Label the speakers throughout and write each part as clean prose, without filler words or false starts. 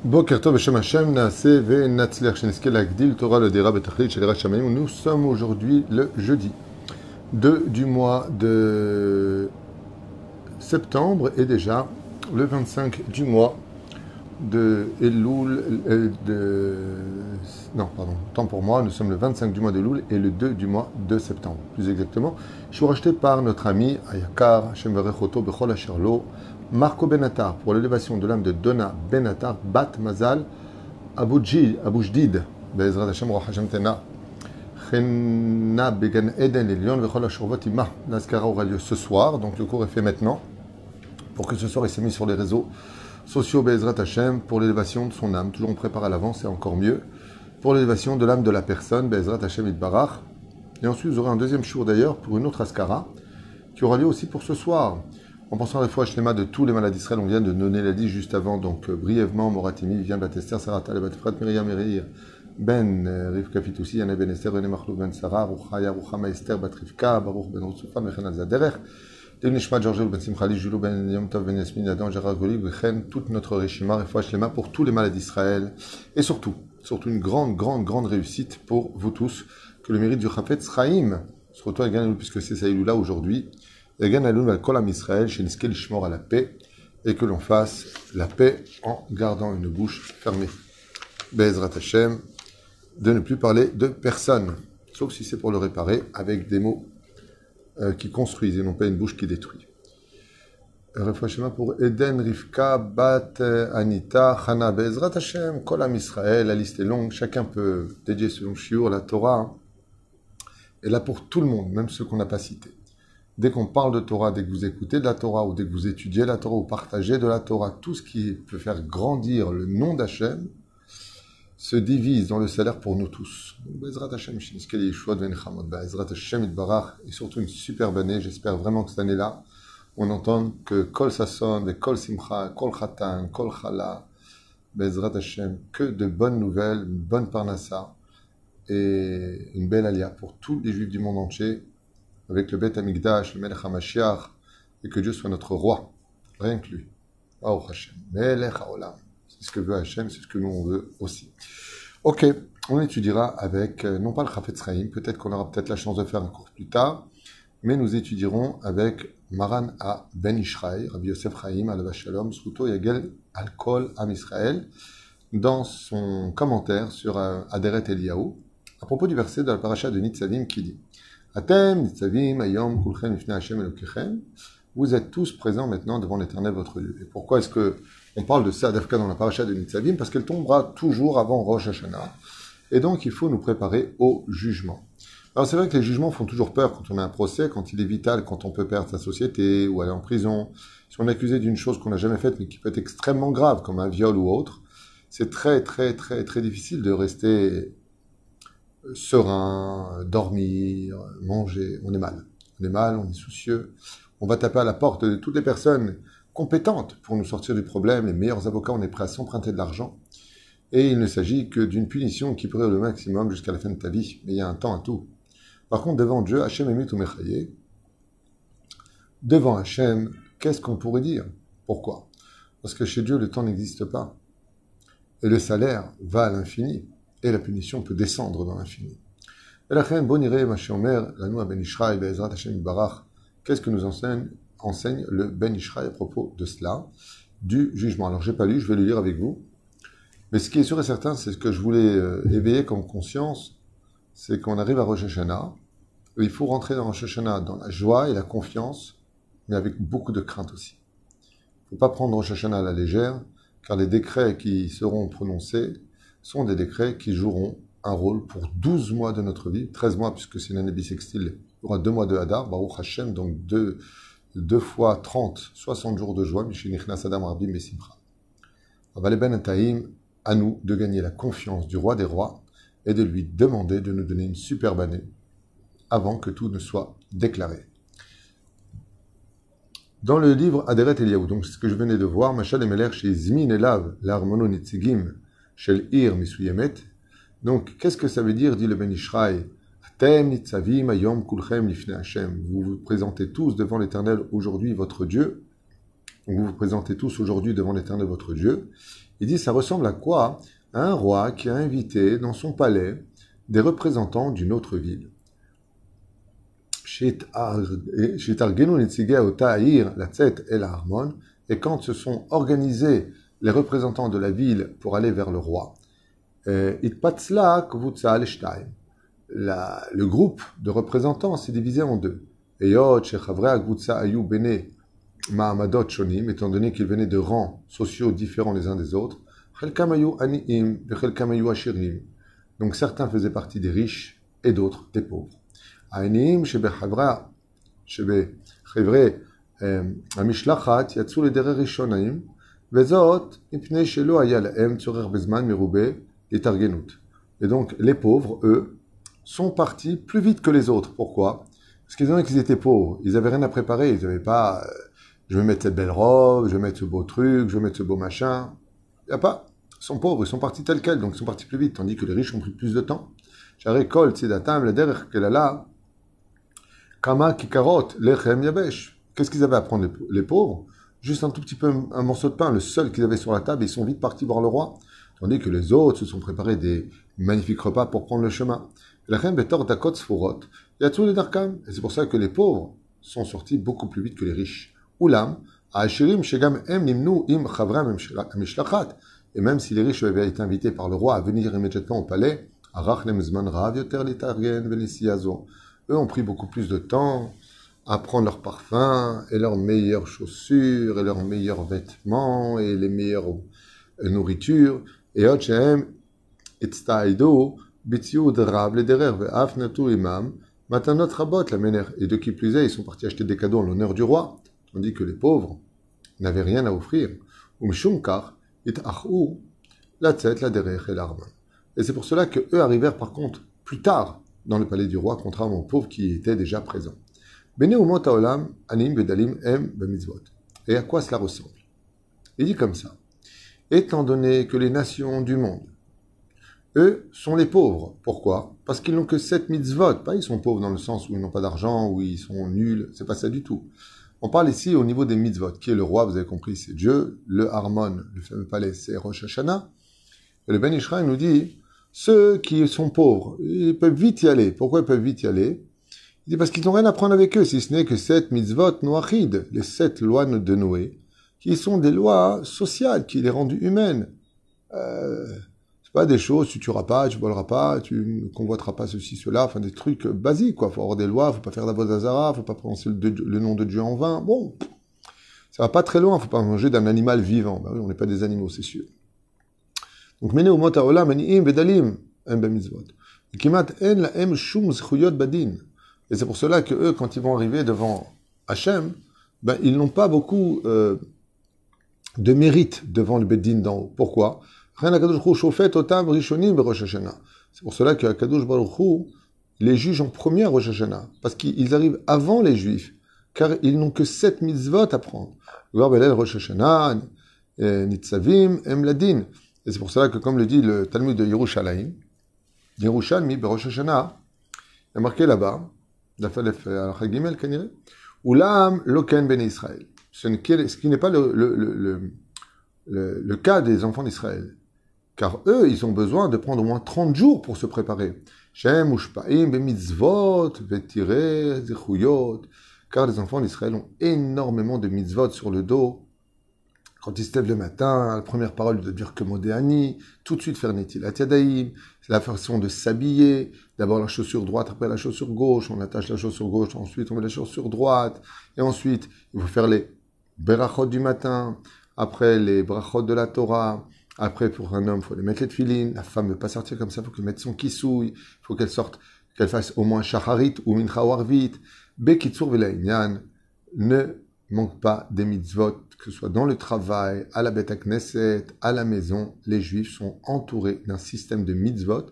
Speaker 1: Boker Tov Hashem Hashem Naaseh Ve'Natzliach Shenizke Lagdil Torah le Dera Betachlit Shel Yirat Shamayim. Nous sommes aujourd'hui le jeudi 2 du mois de septembre et déjà le 25 du mois de Elul. Non, pardon, tant pour moi, nous sommes le 25 du mois de Elul et le 2 du mois de septembre. Plus exactement, je suis racheté par notre ami Ayakar Hashem Verechoto Bechol Asher Lo Marco Benatar pour l'élévation de l'âme de Donna Benatar Bat Mazal Aboujdid Be'ezrat Hashem Roch Hashem Tena Chena Began Eden Elion Vechol Ashurvot Ima. L'Askara aura lieu ce soir, donc le cours est fait maintenant pour que ce soir il s'est mis sur les réseaux sociaux Be'ezrat Hashem pour l'élévation de son âme. Toujours on prépare à l'avance et encore mieux pour l'élévation de l'âme de la personne Be'ezrat Hashem Itbarach. Et ensuite vous aurez un deuxième jour d'ailleurs pour une autre Askara qui aura lieu aussi pour ce soir. En pensant à la fois Shlema de tous les malades d'Israël, on vient de donner la liste juste avant, donc brièvement, Moratimi, Vivian Batester, Sarah Taleb, Batfrat, Myriam Merir, Ben, Rivka Fitoussi, Yana Ben Esther, René Machlou Ben Sarah, Ruchaya, Ruchama Esther, Batrivka, Baruch Ben Roussoufan, Mechen Al-Zaderer, Nishmat, Georges Ben Simchali, Julou Ben Yom Tov, Ben Yasmin, Adam, Gérard Goli, Bechen, toute notre Rishima, Refoua Shlema pour tous les malades d'Israël, et surtout une grande réussite pour vous tous, que le mérite du Chafetz Chaim se retrouve à Gan, puisque c'est Saïloula aujourd'hui, et Gan Aloun al Kolam Israël, chez Niskel Ishmor à la paix, et que l'on fasse la paix en gardant une bouche fermée. Be'ezrat Hashem, de ne plus parler de personne, sauf si c'est pour le réparer, avec des mots qui construisent et non pas une bouche qui détruit. Refashema pour Eden, Rivka, Bat, Anita, Chana, Be'ezrat Hashem, Kolam Israël, la liste est longue, chacun peut dédier selon shiur, la Torah, est là pour tout le monde, même ceux qu'on n'a pas cités. Dès qu'on parle de Torah, dès que vous écoutez de la Torah, ou dès que vous étudiez la Torah, ou partagez de la Torah, tout ce qui peut faire grandir le nom d'Hachem se divise dans le salaire pour nous tous. Be'ezrat Hashem, Shinizkel Yeshua Ben Chamot, Be'ezrat Hashem Itbarach, et surtout une superbe année. J'espère vraiment que cette année-là, on entende que Kol Sasson, Kol Simcha, Kol Khatan, Kol Chala, Be'ezrat Hashem, que de bonnes nouvelles, une bonne parnassa, et une belle alia pour tous les Juifs du monde entier, avec le Beth Amikdash, le Melech HaMashiach, et que Dieu soit notre roi, rien que lui. Baruch Hashem, Melech HaOlam. C'est ce que veut Hashem, c'est ce que nous on veut aussi. Ok, on étudiera avec, non pas le Chafetz Chaim, peut-être qu'on aura peut-être la chance de faire un cours plus tard, mais nous étudierons avec Maran A. Ben Ishraï, Rabbi Yosef Chaim, Alav Shalom, Zkuto Yagel Al-Kol Am Israël, dans son commentaire sur Aderet Eliyahu, à propos du verset de la paracha de Nitzavim qui dit Atem, Nitzavim, Ayom, Kulchem, Ifnei Hashem, Elokechem. Vous êtes tous présents maintenant devant l'Éternel, votre Dieu. Et pourquoi est-ce que on parle de ça d'Afka dans la paracha de Nitzavim? Parce qu'elle tombera toujours avant Rosh Hashanah. Et donc, il faut nous préparer au jugement. Alors, c'est vrai que les jugements font toujours peur quand on a un procès, quand il est vital, quand on peut perdre sa société ou aller en prison. Si on est accusé d'une chose qu'on n'a jamais faite, mais qui peut être extrêmement grave, comme un viol ou autre, c'est très difficile de rester serein, dormir, manger. On est mal, on est soucieux. On va taper à la porte de toutes les personnes compétentes pour nous sortir du problème. Les meilleurs avocats, on est prêt à s'emprunter de l'argent. Et il ne s'agit que d'une punition qui pourrait le maximum jusqu'à la fin de ta vie. Mais il y a un temps à tout. Par contre, devant Dieu, Hachem Emut Umechaye, devant Hachem, qu'est-ce qu'on pourrait dire? Pourquoi? Parce que chez Dieu, le temps n'existe pas. Et le salaire va à l'infini. Et la punition peut descendre dans l'infini. Qu'est-ce que nous enseigne le Ben Ishraï à propos de cela, du jugement? Alors, je n'ai pas lu, je vais le lire avec vous. Mais ce qui est sûr et certain, c'est ce que je voulais éveiller comme conscience, c'est qu'on arrive à Rosh Hashanah, et il faut rentrer dans Rosh Hashanah dans la joie et la confiance, mais avec beaucoup de crainte aussi. Il ne faut pas prendre Rosh Hashanah à la légère, car les décrets qui seront prononcés sont des décrets qui joueront un rôle pour 12 mois de notre vie, 13 mois puisque c'est une année bissextile, il y aura 2 mois de Hadar, Baruch Hashem, donc 2 fois 30, 60 jours de joie, Mishinichnas Adam Rabbi Mesimcha. Avalé Ben Ataïm, à nous de gagner la confiance du roi des rois et de lui demander de nous donner une superbe année avant que tout ne soit déclaré. Dans le livre Aderet Eliyahu, donc c'est ce que je venais de voir, Machal Emeler chez Zmin Elav, l'Armono Nitzigim, Shel Ir Misuyemet. Donc, qu'est-ce que ça veut dire, dit le Ben Ishraï? Atem nitzavim ayom kulchem lifnei Hashem. Vous vous présentez tous devant l'Éternel aujourd'hui, votre Dieu. Donc, vous vous présentez tous aujourd'hui devant l'Éternel, votre Dieu. Il dit, ça ressemble à quoi? À un roi qui a invité dans son palais des représentants d'une autre ville. Et quand se sont organisés les représentants de la ville pour aller vers le roi, le groupe de représentants s'est divisé en deux. Étant donné qu'ils venaient de rangs sociaux différents les uns des autres, donc certains faisaient partie des riches et d'autres des pauvres. שבחברי המשלחת יצאו לדרך ראשונים, וזאת מפני שלא היה להם צורך בזמן מרובה להתארגנות. Et donc, les pauvres, eux, sont partis plus vite que les autres. Pourquoi? Parce qu'ils ont dit qu'ils étaient pauvres. Ils n'avaient rien à préparer. Ils n'avaient pas, je vais mettre cette belle robe, je vais mettre ce beau truc, je vais mettre ce beau machin. Il n'y a pas. Ils sont pauvres, ils sont partis tels quels, donc ils sont partis plus vite. Tandis que les riches ont pris plus de temps. J'arrête kol tzidatam la derech kelala. Kama kikarot lechem yabesh. Qu'est-ce qu'ils avaient à prendre, les pauvres? Juste un tout petit peu, un morceau de pain, le seul qu'ils avaient sur la table, ils sont vite partis voir le roi. Tandis que les autres se sont préparés des magnifiques repas pour prendre le chemin. Et c'est pour ça que les pauvres sont sortis beaucoup plus vite que les riches. Oulam, et même si les riches avaient été invités par le roi à venir immédiatement au palais, eux ont pris beaucoup plus de temps à prendre leurs parfums et leurs meilleures chaussures et leurs meilleurs vêtements et les meilleures nourritures. Et et de qui plus est, ils sont partis acheter des cadeaux en l'honneur du roi, tandis que les pauvres n'avaient rien à offrir. Et c'est pour cela qu'eux arrivèrent par contre plus tard dans le palais du roi, contrairement aux pauvres qui étaient déjà présents. Et à quoi cela ressemble? Il dit comme ça. Étant donné que les nations du monde, eux, sont les pauvres. Pourquoi? Parce qu'ils n'ont que 7 mitzvot. Pas ils sont pauvres dans le sens où ils n'ont pas d'argent, où ils sont nuls. C'est pas ça du tout. On parle ici au niveau des mitzvot. Qui est le roi? Vous avez compris, c'est Dieu. Le Harmon, le fameux palais, c'est Rosh Hashanah. Et le Ben Ishraï nous dit, ceux qui sont pauvres, ils peuvent vite y aller. Pourquoi ils peuvent vite y aller? Il dit parce qu'ils n'ont rien à prendre avec eux, si ce n'est que 7 mitzvot noachid, les 7 lois de Noé, qui sont des lois sociales, qui les rendent humaines. C'est pas des choses, tu tueras pas, tu voleras pas, tu ne convoiteras pas ceci, cela, enfin des trucs basiques, quoi. Faut avoir des lois, faut pas faire d'Avodazara, faut pas prononcer le nom de Dieu en vain. Bon, ça va pas très loin, faut pas manger d'un animal vivant. Ben oui, on n'est pas des animaux, c'est sûr. Donc, mene umot haolam aniim vedalim em b'mitzvot. Kimat en laem shum zchuyot badin. Et c'est pour cela que eux, quand ils vont arriver devant Hachem, ben ils n'ont pas beaucoup de mérite devant le Beddin d'en haut. Pourquoi? C'est pour cela que Akadosh Baruch Hu les juge en premier à Rosh Hashanah, parce qu'ils arrivent avant les Juifs, car ils n'ont que 7 mitzvot à prendre. Rosh Hashanah, Nitzavim, Emladin. Et c'est pour cela que, comme le dit le Talmud de Yerushalayim, Yerushalmi, Rosh Hashanah, il y a marqué là-bas, Ulam Loken Ben Israël. Ce qui n'est pas le cas des enfants d'Israël. Car eux, ils ont besoin de prendre au moins 30 jours pour se préparer. Car les enfants d'Israël ont énormément de mitzvot sur le dos. Quand ils se lèvent le matin, la première parole de dire que Modéani, tout de suite faire Netilat Yadayim, c'est la façon de s'habiller. D'abord la chaussure droite, après la chaussure gauche, on attache la chaussure gauche, ensuite on met la chaussure droite, et ensuite il faut faire les berachot du matin, après les brachot de la Torah, après pour un homme il faut les mettre les tefilines, la femme ne peut pas sortir comme ça, il faut qu'elle mette son kissouille, il faut qu'elle sorte, qu'elle fasse au moins shacharit ou mincha ou arvit, bekitsur velainyan, ne manque pas des mitzvot, que ce soit dans le travail, à la Beth Knesset, à la maison, les Juifs sont entourés d'un système de mitzvot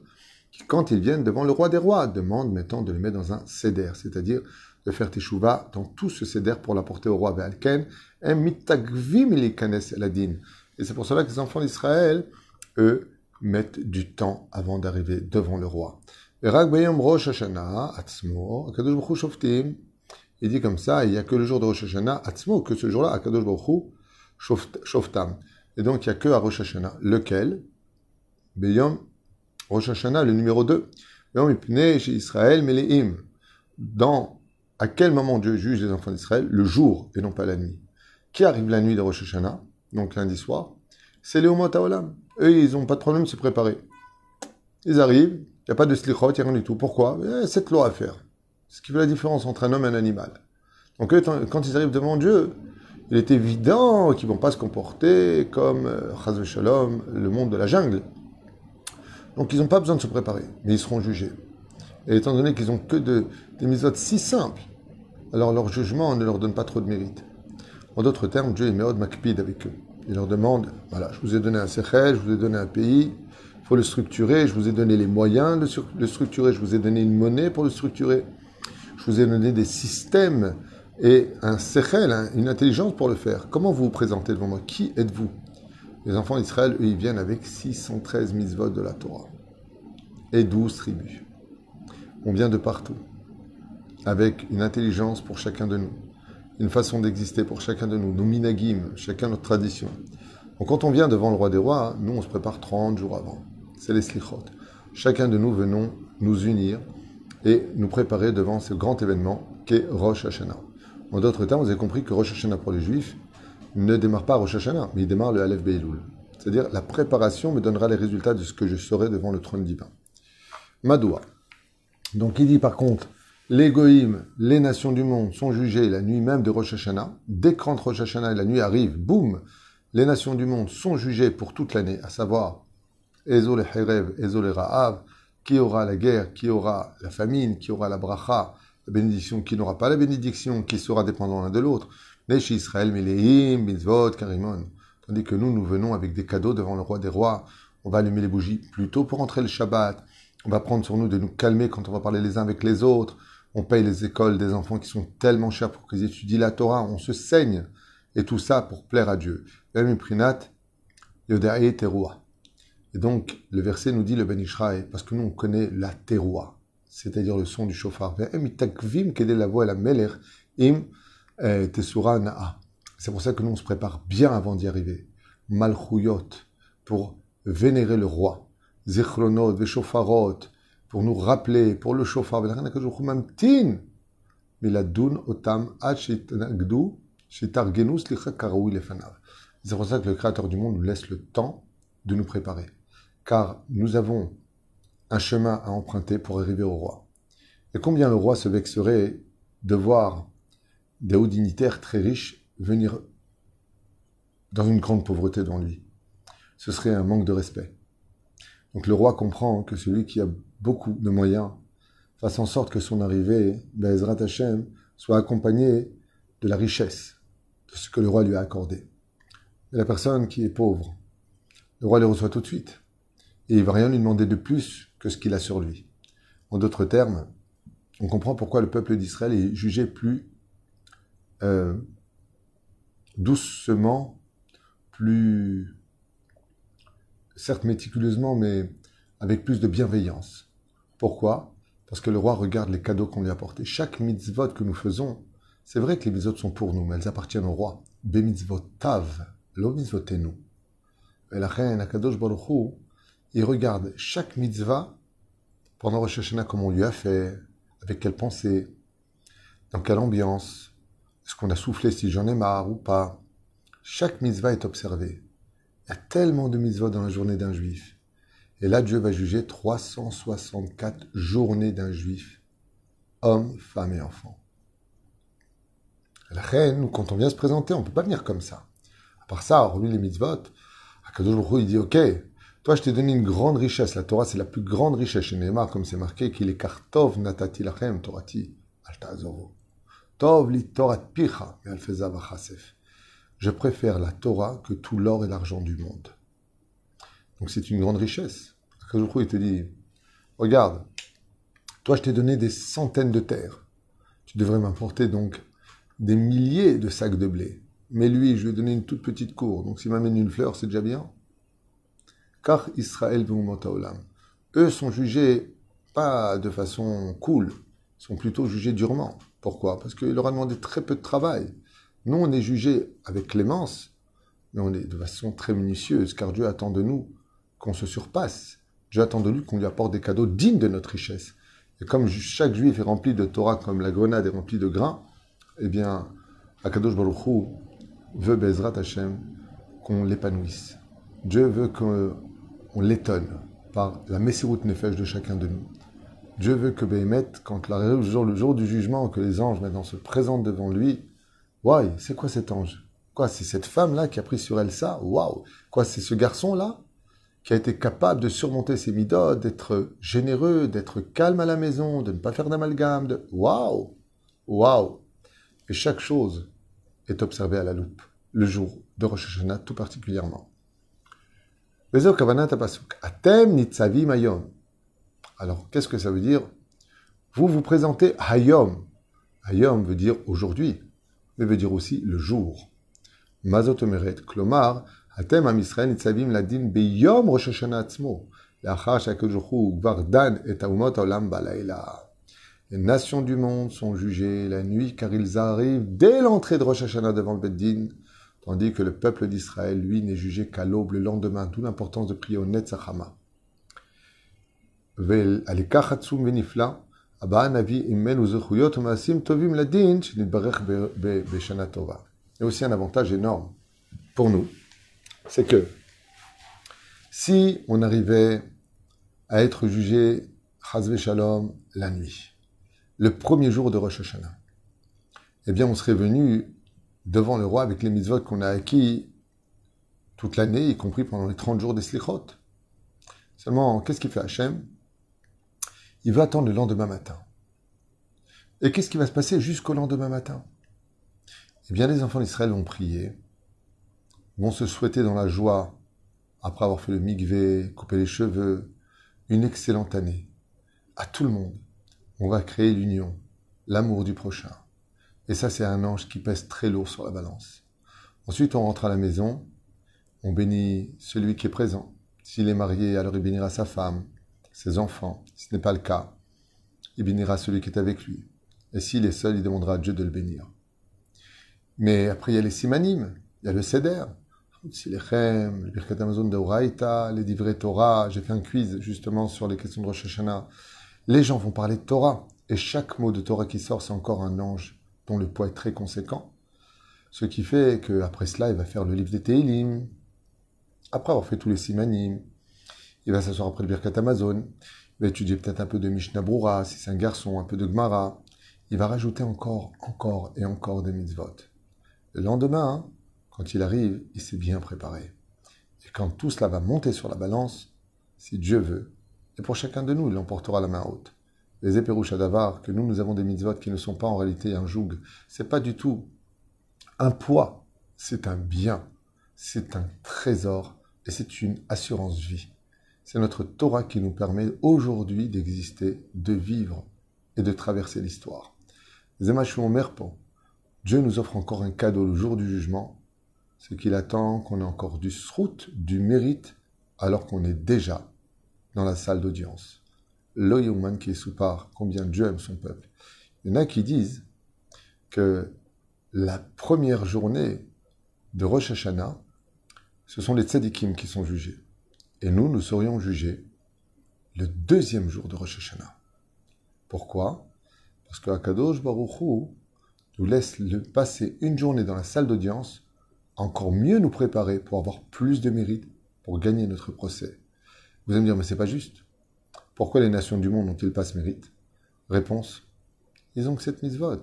Speaker 1: qui, quand ils viennent devant le roi des rois, demandent maintenant de les mettre dans un seder, c'est-à-dire de faire teshuva dans tout ce seder pour l'apporter au roi Ve'alken, et mitagvim likanes eladin. Et c'est pour cela que les enfants d'Israël, eux, mettent du temps avant d'arriver devant le roi. Ve'rak b'yom Rosh Hashanah, atzmo, akadosh baruch hu shoftim. Il dit comme ça, il n'y a que le jour de Rosh Hashanah, Atzmo, que ce jour-là, Akadosh Baruch Hu, Shoftam. Et donc, il n'y a que à Rosh Hashanah. Lequel? Beyom Rosh Hashanah, le numéro 2. Beyom Ipnei chez Israël, Meleim. À quel moment Dieu juge les enfants d'Israël? Le jour et non pas la nuit. Qui arrive la nuit de Rosh Hashanah, donc lundi soir? C'est les Umot HaOlam. Eux, ils n'ont pas de problème de se préparer. Ils arrivent, il n'y a pas de slichot, il n'y a rien du tout. Pourquoi? Cette loi à faire. C'est ce qui fait la différence entre un homme et un animal. Donc eux, quand ils arrivent devant Dieu, il est évident qu'ils ne vont pas se comporter comme Chaz Shalom, le monde de la jungle. Donc ils n'ont pas besoin de se préparer, mais ils seront jugés. Et étant donné qu'ils n'ont que des mitzvot si simples, alors leur jugement ne leur donne pas trop de mérite. En d'autres termes, Dieu est méod makpid avec eux. Il leur demande, voilà, je vous ai donné un sechel, je vous ai donné un pays, il faut le structurer, je vous ai donné les moyens de le structurer, je vous ai donné une monnaie pour le structurer, je vous ai donné des systèmes et un sechel, une intelligence pour le faire. Comment vous vous présentez devant moi? Qui êtes-vous? Les enfants d'Israël, eux, ils viennent avec 613 mitzvot de la Torah et 12 tribus. On vient de partout, avec une intelligence pour chacun de nous, une façon d'exister pour chacun de nous, nos minagim, chacun notre tradition. Donc quand on vient devant le roi des rois, nous on se prépare 30 jours avant. C'est les slichot. Chacun de nous venons nous unir et nous préparer devant ce grand événement qu'est Rosh Hashanah. En d'autres termes, vous avez compris que Rosh Hashanah pour les Juifs ne démarre pas Rosh Hashanah, mais il démarre le Aleph Beilul. C'est-à-dire la préparation me donnera les résultats de ce que je serai devant le trône divin. Madoua. Donc il dit par contre, les Goïm, les nations du monde sont jugées la nuit même de Rosh Hashanah. Dès que rentre Rosh Hashanah et la nuit arrive, boum, les nations du monde sont jugées pour toute l'année, à savoir Ezo le Herev, Ezo le Ra'av, qui aura la guerre, qui aura la famine, qui aura la bracha, la bénédiction, qui n'aura pas la bénédiction, qui sera dépendant l'un de l'autre. Mais chez Israël, Mileim, Mitzvot, Karimon. Tandis que nous venons avec des cadeaux devant le roi des rois. On va allumer les bougies plus tôt pour entrer le Shabbat. On va prendre sur nous de nous calmer quand on va parler les uns avec les autres. On paye les écoles des enfants qui sont tellement chers pour qu'ils étudient la Torah. On se saigne. Et tout ça pour plaire à Dieu. Même Prinat, Yodae Teruah. Et donc, le verset nous dit le Ben Ishraï, parce que nous, on connaît la Teruah, c'est-à-dire le son du chauffard. C'est pour ça que nous, on se prépare bien avant d'y arriver. Malchuyot, pour vénérer le roi. Zichronot, Veshofarot, pour nous rappeler, pour le chauffard. Miladun otam ad shitanagdu shitargenu slicha karaoui lefanav. C'est pour ça que le Créateur du monde nous laisse le temps de nous préparer. Car nous avons un chemin à emprunter pour arriver au roi. Et combien le roi se vexerait de voir des hauts dignitaires très riches venir dans une grande pauvreté devant lui. Ce serait un manque de respect. Donc le roi comprend que celui qui a beaucoup de moyens fasse en sorte que son arrivée, Be'ezrat Hashem, soit accompagnée de la richesse, de ce que le roi lui a accordé. Et la personne qui est pauvre, le roi les reçoit tout de suite. Et il ne va rien lui demander de plus que ce qu'il a sur lui. En d'autres termes, on comprend pourquoi le peuple d'Israël est jugé plus doucement, plus, certes méticuleusement, mais avec plus de bienveillance. Pourquoi? Parce que le roi regarde les cadeaux qu'on lui a apportés. Chaque mitzvot que nous faisons, c'est vrai que les mitzvot sont pour nous, mais elles appartiennent au roi. Be mitzvotav, lo mitzvotenu. Et la reine Akadosh Baruch Hu, il regarde chaque mitzvah pendant Rosh Hashanah, comment on lui a fait, avec quelle pensée, dans quelle ambiance, est-ce qu'on a soufflé si j'en ai marre ou pas. Chaque mitzvah est observé. Il y a tellement de mitzvahs dans la journée d'un juif. Et là, Dieu va juger 364 journées d'un juif, homme, femme et enfant. La reine, quand on vient se présenter, on ne peut pas venir comme ça. À part ça, hormis les mitzvot, Akadosh Baruch Hu, il dit, ok, toi, je t'ai donné une grande richesse. La Torah, c'est la plus grande richesse. Chez Neymar, comme c'est marqué, qu'il est kartov natati lachem torati al ta'azoru. Tov li torat picha al fezav achasef. Je préfère la Torah que tout l'or et l'argent du monde. Donc c'est une grande richesse. Akadosh Baruch Hu, il te dit, regarde, toi, je t'ai donné des centaines de terres. Tu devrais m'apporter donc des milliers de sacs de blé. Mais lui, je lui ai donné une toute petite cour. Donc s'il m'amène une fleur, c'est déjà bien. Car Israël ve'umot haolam. Eux sont jugés pas de façon cool, ils sont plutôt jugés durement. Pourquoi? Parce qu'il leur a demandé très peu de travail. Nous, on est jugés avec clémence, mais on est de façon très minutieuse, car Dieu attend de nous qu'on se surpasse. Dieu attend de lui qu'on lui apporte des cadeaux dignes de notre richesse. Et comme chaque juif est rempli de Torah, comme la grenade est remplie de grains, eh bien, Akadosh Baruch Hu veut, Bezrat Hashem, qu'on l'épanouisse. Dieu veut qu'on l'étonne par la Messirut Nefesh de chacun de nous. Dieu veut que Béhémet, quand le jour du jugement, que les anges maintenant se présentent devant lui, waouh, c'est quoi cet ange? Quoi, c'est cette femme-là qui a pris sur elle ça? Waouh! Quoi, c'est ce garçon-là qui a été capable de surmonter ses midotes, d'être généreux, d'être calme à la maison, de ne pas faire d'amalgame, de... Waouh! Waouh! Et chaque chose est observée à la loupe, le jour de Rosh Hashanah tout particulièrement. Atem nitzavim hayom. Alors, qu'est-ce que ça veut dire? Vous vous présentez hayom. Hayom veut dire aujourd'hui, mais veut dire aussi le jour. Mazot omeret, klomar, atem am Israël nitzavim ladin beyom Rosh Hashanah atzmo, lachar she'akadosh baruch hu kvar dan et haumot haolam balayla. Les nations du monde sont jugées la nuit, car ils arrivent dès l'entrée de Rosh Hashanah devant le Beth Din, tandis que le peuple d'Israël, lui, n'est jugé qu'à l'aube le lendemain, d'où l'importance de prier au Netzach Hama. Il y a aussi un avantage énorme pour nous, c'est que si on arrivait à être jugé Chazve Shalom la nuit, le premier jour de Rosh Hashanah, eh bien on serait venu devant le roi avec les mitzvot qu'on a acquis toute l'année, y compris pendant les 30 jours des Slichot. Seulement, qu'est-ce qu'il fait Hachem? Il va attendre le lendemain matin. Et qu'est-ce qui va se passer jusqu'au lendemain matin? Eh bien, les enfants d'Israël vont prier, vont se souhaiter dans la joie, après avoir fait le mikvé, couper les cheveux, une excellente année. À tout le monde, on va créer l'union, l'amour du prochain. Et ça, c'est un ange qui pèse très lourd sur la balance. Ensuite, on rentre à la maison, on bénit celui qui est présent. S'il est marié, alors il bénira sa femme, ses enfants. Si ce n'est pas le cas, il bénira celui qui est avec lui. Et s'il est seul, il demandera à Dieu de le bénir. Mais après, il y a les simanim, il y a le seder, Silechem, le Birkat Hamazon de Oraïta, les Divrei Torah. J'ai fait un quiz justement sur les questions de Rosh Hashanah. Les gens vont parler de Torah, et chaque mot de Torah qui sort, c'est encore un ange dont le poids est très conséquent. Ce qui fait qu'après cela, il va faire le livre des Tehillim. Après avoir fait tous les simanim, il va s'asseoir après le Birkat Hamazon. Il va étudier peut-être un peu de Mishnah Brura, si c'est un garçon, un peu de Gemara. Il va rajouter encore et encore des mitzvot. Le lendemain, quand il arrive, il s'est bien préparé. Et quand tout cela va monter sur la balance, si Dieu veut, et pour chacun de nous, il l'emportera la main haute. Les éperouches à Davar, que nous avons des mitzvot qui ne sont pas en réalité un joug, c'est pas du tout un poids, c'est un bien, c'est un trésor, et c'est une assurance vie. C'est notre Torah qui nous permet aujourd'hui d'exister, de vivre et de traverser l'histoire. Zemachou Merpan, Dieu nous offre encore un cadeau le jour du jugement, c'est qu'il attend qu'on ait encore du srout, du mérite, alors qu'on est déjà dans la salle d'audience. L'Oyouman qui est sous part, combien Dieu aime son peuple. Il y en a qui disent que la première journée de Rosh Hashanah, ce sont les tzadikim qui sont jugés. Et nous serions jugés le deuxième jour de Rosh Hashanah. Pourquoi? Parce que Akadosh Baruch Hu nous laisse passer une journée dans la salle d'audience, encore mieux nous préparer pour avoir plus de mérite, pour gagner notre procès. Vous allez me dire, mais c'est pas juste. Pourquoi les nations du monde n'ont-ils pas ce mérite? Réponse, ils ont que cette mitzvot.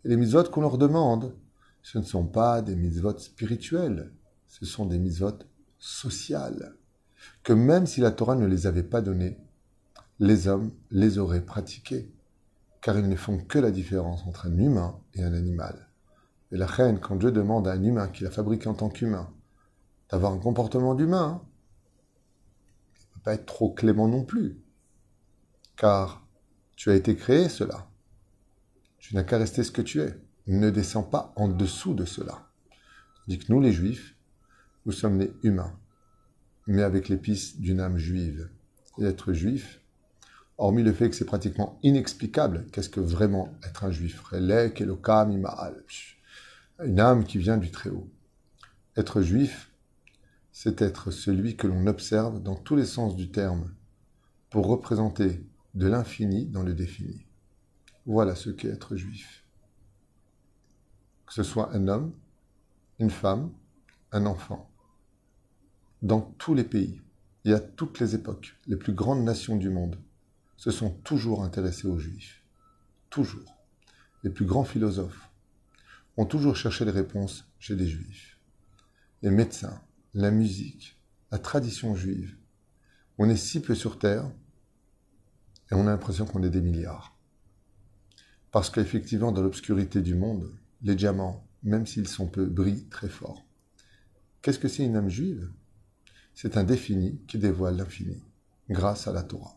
Speaker 1: Et les mitzvot qu'on leur demande, ce ne sont pas des mitzvot spirituels, ce sont des mitzvot sociales, que même si la Torah ne les avait pas données, les hommes les auraient pratiquées, car ils ne font que la différence entre un humain et un animal. Et la reine, quand Dieu demande à un humain qu'il a fabriqué en tant qu'humain d'avoir un comportement d'humain, il ne peut pas être trop clément non plus, car tu as été créé cela. Tu n'as qu'à rester ce que tu es. Ne descends pas en dessous de cela. Tandis que nous, les Juifs, nous sommes nés humains, mais avec l'épice d'une âme juive. Et être juif, hormis le fait que c'est pratiquement inexplicable, qu'est-ce que vraiment être un juif? Relek, Elokam, Ima'al. Une âme qui vient du Très-Haut. Être juif, c'est être celui que l'on observe dans tous les sens du terme pour représenter de l'infini dans le défini. Voilà ce qu'est être juif. Que ce soit un homme, une femme, un enfant. Dans tous les pays et à toutes les époques, les plus grandes nations du monde se sont toujours intéressées aux juifs. Toujours. Les plus grands philosophes ont toujours cherché les réponses chez les juifs. Les médecins, la musique, la tradition juive. On est si peu sur Terre et on a l'impression qu'on est des milliards. Parce qu'effectivement, dans l'obscurité du monde, les diamants, même s'ils sont peu, brillent très fort. Qu'est-ce que c'est une âme juive? C'est un défini qui dévoile l'infini, grâce à la Torah.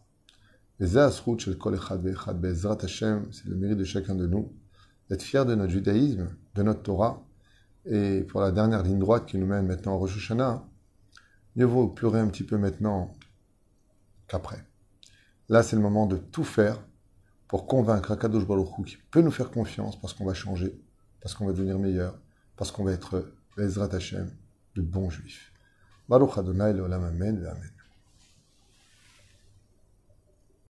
Speaker 1: Les Zahasrout shel kol echad ve'echad be'ezrat Hashem, c'est le mérite de chacun de nous, d'être fier de notre judaïsme, de notre Torah. Et pour la dernière ligne droite qui nous mène maintenant au Rosh Hashanah, mieux vaut pleurer un petit peu maintenant qu'après. Là, c'est le moment de tout faire pour convaincre Akadosh Baruch Hu qui peut nous faire confiance parce qu'on va changer, parce qu'on va devenir meilleur, parce qu'on va être Be'ezrat Hashem, de bons juifs. Baruch Adonai le'olam amen ve'amen.